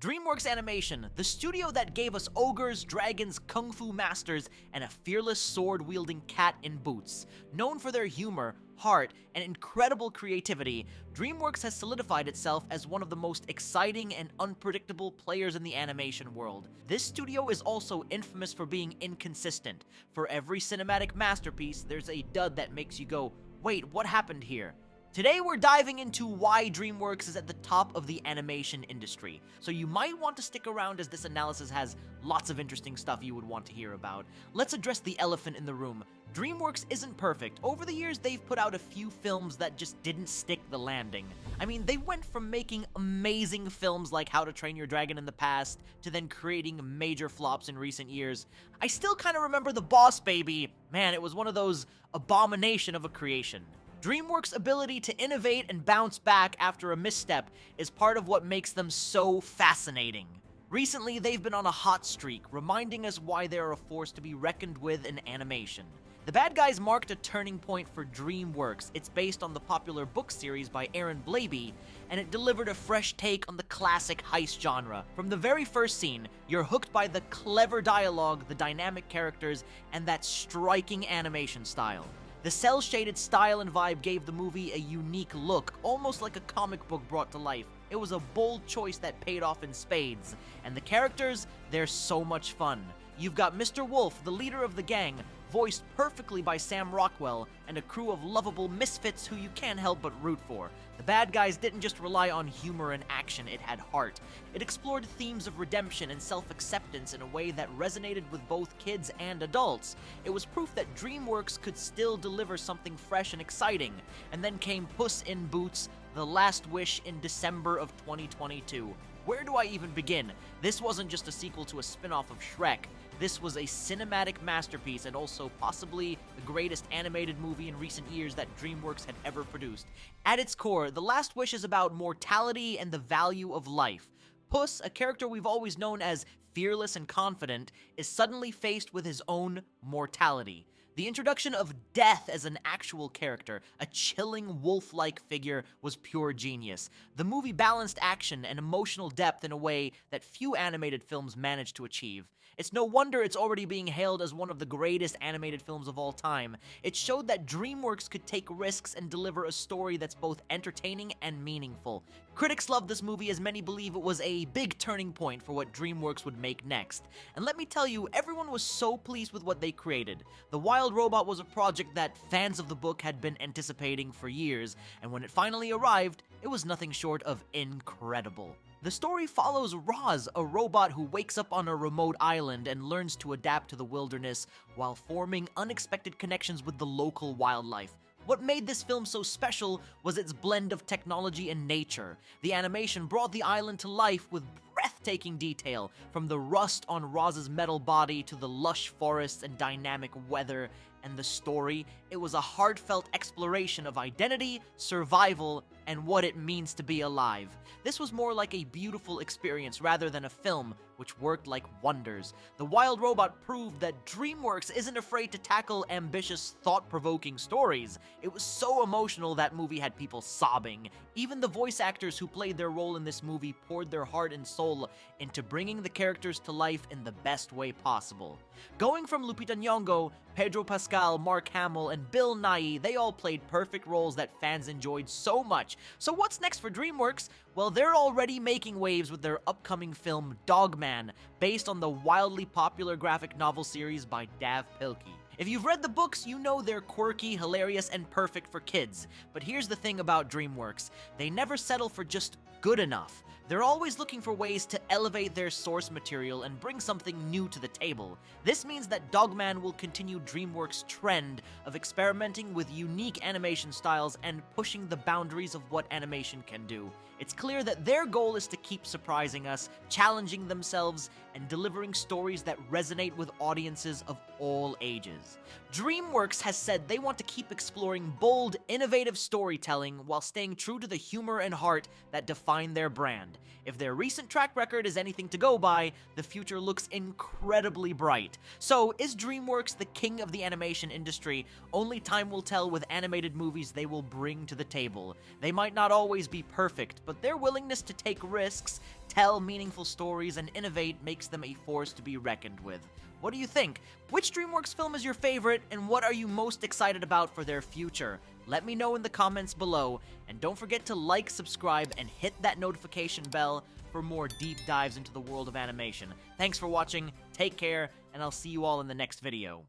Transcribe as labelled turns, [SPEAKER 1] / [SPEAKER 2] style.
[SPEAKER 1] DreamWorks Animation, the studio that gave us ogres, dragons, kung fu masters, and a fearless sword-wielding cat in boots. Known for their humor, heart, and incredible creativity, DreamWorks has solidified itself as one of the most exciting and unpredictable players in the animation world. This studio is also infamous for being inconsistent. For every cinematic masterpiece, there's a dud that makes you go, wait, what happened here? Today we're diving into why DreamWorks is at the top of the animation industry, so you might want to stick around as this analysis has lots of interesting stuff you would want to hear about. Let's address the elephant in the room. DreamWorks isn't perfect. Over the years, they've put out a few films that just didn't stick the landing. I mean, they went from making amazing films like How to Train Your Dragon in the past, to then creating major flops in recent years. I still kind of remember The Boss Baby. Man, it was one of those abomination of a creation. DreamWorks' ability to innovate and bounce back after a misstep is part of what makes them so fascinating. Recently, they've been on a hot streak, reminding us why they are a force to be reckoned with in animation. The Bad Guys marked a turning point for DreamWorks. It's based on the popular book series by Aaron Blabey, and it delivered a fresh take on the classic heist genre. From the very first scene, you're hooked by the clever dialogue, the dynamic characters, and that striking animation style. The cel-shaded style and vibe gave the movie a unique look, almost like a comic book brought to life. It was a bold choice that paid off in spades. And the characters, they're so much fun. You've got Mr. Wolf, the leader of the gang, voiced perfectly by Sam Rockwell, and a crew of lovable misfits who you can't help but root for. The Bad Guys didn't just rely on humor and action, it had heart. It explored themes of redemption and self-acceptance in a way that resonated with both kids and adults. It was proof that DreamWorks could still deliver something fresh and exciting. And then came Puss in Boots, The Last Wish in December of 2022. Where do I even begin? This wasn't just a sequel to a spin-off of Shrek. This was a cinematic masterpiece and also possibly the greatest animated movie in recent years that DreamWorks had ever produced. At its core, The Last Wish is about mortality and the value of life. Puss, a character we've always known as fearless and confident, is suddenly faced with his own mortality. The introduction of death as an actual character, a chilling wolf-like figure, was pure genius. The movie balanced action and emotional depth in a way that few animated films managed to achieve. It's no wonder it's already being hailed as one of the greatest animated films of all time. It showed that DreamWorks could take risks and deliver a story that's both entertaining and meaningful. Critics loved this movie as many believe it was a big turning point for what DreamWorks would make next. And let me tell you, everyone was so pleased with what they created. The Wild Robot was a project that fans of the book had been anticipating for years, and when it finally arrived, it was nothing short of incredible. The story follows Roz, a robot who wakes up on a remote island and learns to adapt to the wilderness while forming unexpected connections with the local wildlife. What made this film so special was its blend of technology and nature. The animation brought the island to life with breathtaking detail, from the rust on Roz's metal body to the lush forests and dynamic weather. And the story, it was a heartfelt exploration of identity, survival, and what it means to be alive. This was more like a beautiful experience rather than a film, which worked like wonders. The Wild Robot proved that DreamWorks isn't afraid to tackle ambitious, thought-provoking stories. It was so emotional that movie had people sobbing. Even the voice actors who played their role in this movie poured their heart and soul into bringing the characters to life in the best way possible. Going from Lupita Nyong'o, Pedro Pascal, Mark Hamill, and Bill Nighy, they all played perfect roles that fans enjoyed so much. So what's next for DreamWorks? Well, they're already making waves with their upcoming film Dogman, based on the wildly popular graphic novel series by Dav Pilkey. If you've read the books, you know they're quirky, hilarious, and perfect for kids. But here's the thing about DreamWorks. They never settle for just good enough. They're always looking for ways to elevate their source material and bring something new to the table. This means that Dogman will continue DreamWorks' trend of experimenting with unique animation styles and pushing the boundaries of what animation can do. It's clear that their goal is to keep surprising us, challenging themselves, and delivering stories that resonate with audiences of all ages. DreamWorks has said they want to keep exploring bold, innovative storytelling while staying true to the humor and heart that define their brand. If their recent track record is anything to go by, the future looks incredibly bright. So, is DreamWorks the king of the animation industry? Only time will tell with animated movies they will bring to the table. They might not always be perfect, but their willingness to take risks, tell meaningful stories, and innovate makes them a force to be reckoned with. What do you think? Which DreamWorks film is your favorite, and what are you most excited about for their future? Let me know in the comments below, and don't forget to like, subscribe, and hit that notification bell for more deep dives into the world of animation. Thanks for watching, take care, and I'll see you all in the next video.